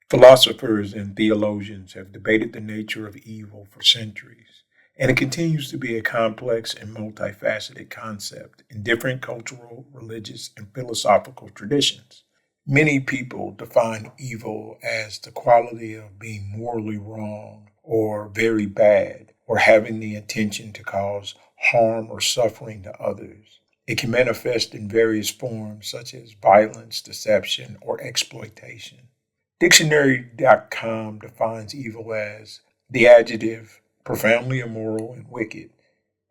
Philosophers and theologians have debated the nature of evil for centuries, and it continues to be a complex and multifaceted concept in different cultural, religious, and philosophical traditions. Many people define evil as the quality of being morally wrong or very bad or having the intention to cause harm or suffering to others. It can manifest in various forms such as violence, deception, or exploitation. Dictionary.com defines evil as the adjective profoundly immoral and wicked,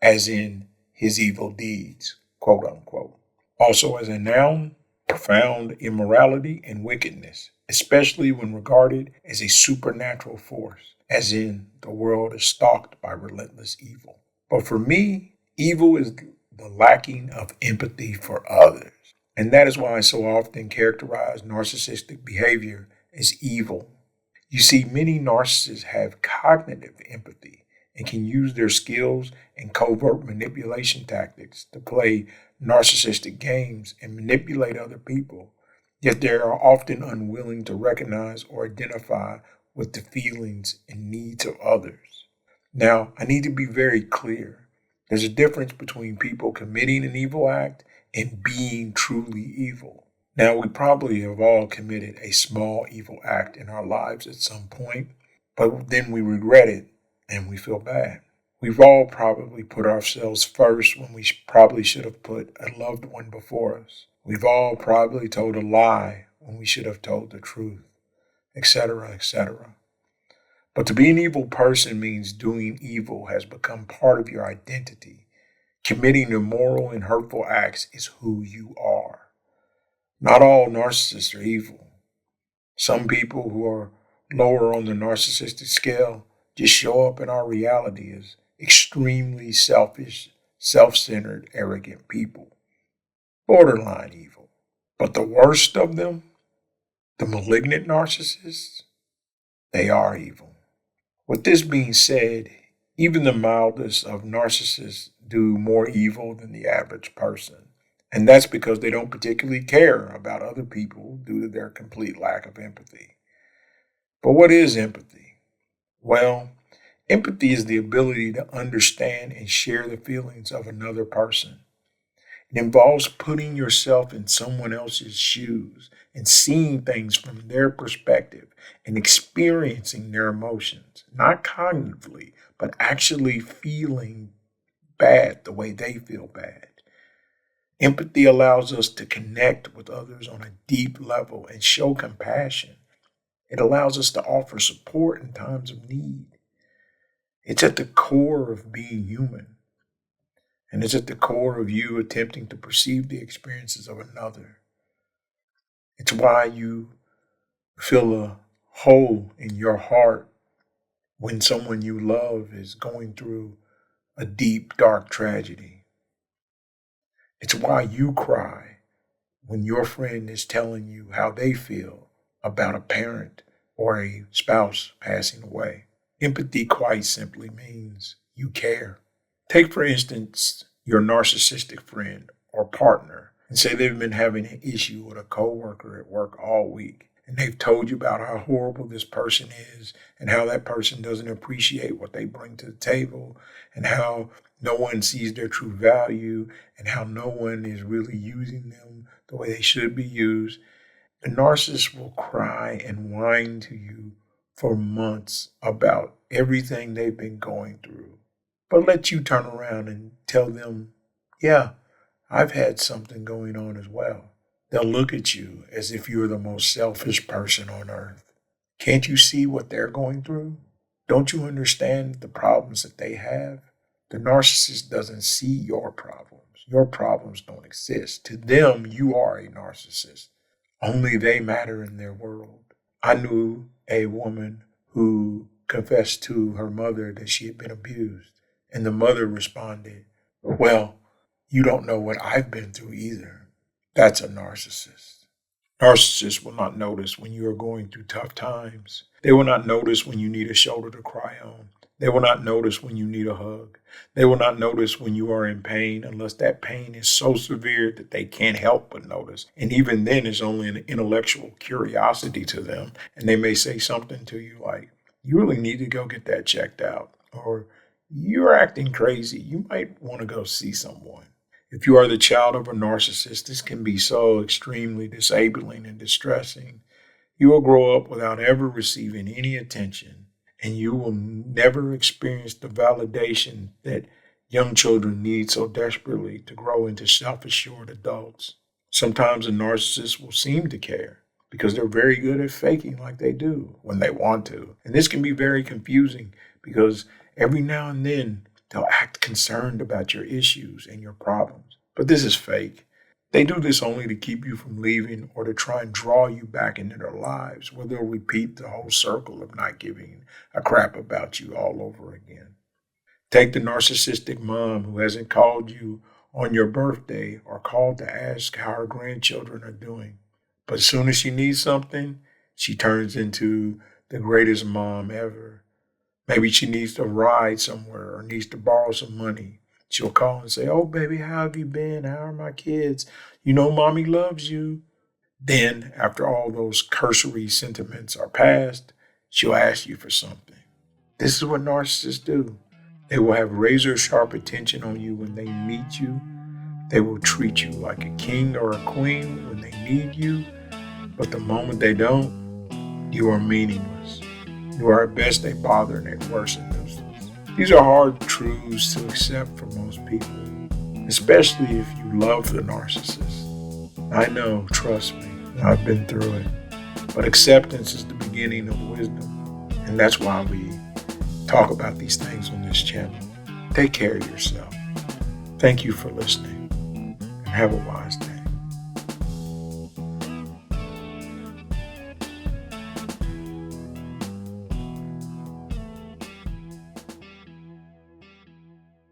as in his evil deeds, quote unquote. Also, as a noun, profound immorality and wickedness, especially when regarded as a supernatural force, as in the world is stalked by relentless evil. But for me, evil is the lacking of empathy for others. And that is why I so often characterize narcissistic behavior as evil. You see, many narcissists have cognitive empathy and can use their skills and covert manipulation tactics to play narcissistic games and manipulate other people, yet they are often unwilling to recognize or identify with the feelings and needs of others. Now, I need to be very clear. There's a difference between people committing an evil act and being truly evil. Now, we probably have all committed a small evil act in our lives at some point, but then we regret it and we feel bad. We've all probably put ourselves first when we probably should have put a loved one before us. We've all probably told a lie when we should have told the truth, etc., etc. But to be an evil person means doing evil has become part of your identity. Committing immoral and hurtful acts is who you are. Not all narcissists are evil. Some people who are lower on the narcissistic scale just show up in our reality as extremely selfish, self-centered, arrogant people. Borderline evil. But the worst of them, the malignant narcissists, they are evil. With this being said, even the mildest of narcissists do more evil than the average person. And that's because they don't particularly care about other people due to their complete lack of empathy. But what is empathy? Well, empathy is the ability to understand and share the feelings of another person. It involves putting yourself in someone else's shoes and seeing things from their perspective and experiencing their emotions, not cognitively, but actually feeling bad the way they feel bad. Empathy allows us to connect with others on a deep level and show compassion. It allows us to offer support in times of need. It's at the core of being human, and it's at the core of you attempting to perceive the experiences of another. It's why you feel a hole in your heart when someone you love is going through a deep, dark tragedy. It's why you cry when your friend is telling you how they feel about a parent or a spouse passing away. Empathy quite simply means you care. Take, for instance, your narcissistic friend or partner and say they've been having an issue with a coworker at work all week. And they've told you about how horrible this person is and how that person doesn't appreciate what they bring to the table and how no one sees their true value and how no one is really using them the way they should be used. The narcissist will cry and whine to you for months about everything they've been going through, but let you turn around and tell them, yeah, I've had something going on as well. They'll look at you as if you're the most selfish person on earth. Can't you see what they're going through? Don't you understand the problems that they have? The narcissist doesn't see your problems. Your problems don't exist. To them, you are a narcissist. Only they matter in their world. I knew a woman who confessed to her mother that she had been abused. And the mother responded, well, you don't know what I've been through either. That's a narcissist. Narcissists will not notice when you are going through tough times. They will not notice when you need a shoulder to cry on. They will not notice when you need a hug. They will not notice when you are in pain unless that pain is so severe that they can't help but notice. And even then, it's only an intellectual curiosity to them. And they may say something to you like, you really need to go get that checked out. Or you're acting crazy. You might want to go see someone. If you are the child of a narcissist, this can be so extremely disabling and distressing. You will grow up without ever receiving any attention, and you will never experience the validation that young children need so desperately to grow into self-assured adults. Sometimes a narcissist will seem to care because they're very good at faking like they do when they want to. And this can be very confusing because every now and then they'll act concerned about your issues and your problems. But this is fake. They do this only to keep you from leaving or to try and draw you back into their lives, where they'll repeat the whole circle of not giving a crap about you all over again. Take the narcissistic mom who hasn't called you on your birthday or called to ask how her grandchildren are doing. But as soon as she needs something, she turns into the greatest mom ever. Maybe she needs to ride somewhere or needs to borrow some money. She'll call and say, oh, baby, how have you been? How are my kids? You know, mommy loves you. Then, after all those cursory sentiments are passed, she'll ask you for something. This is what narcissists do. They will have razor sharp attention on you when they meet you. They will treat you like a king or a queen when they need you. But the moment they don't, you are meaningless. You are at best a bother and at worst a nuisance. These are hard truths to accept for most people, especially if you love the narcissist. I know, trust me, I've been through it. But acceptance is the beginning of wisdom, and that's why we talk about these things on this channel. Take care of yourself. Thank you for listening, and have a wise day.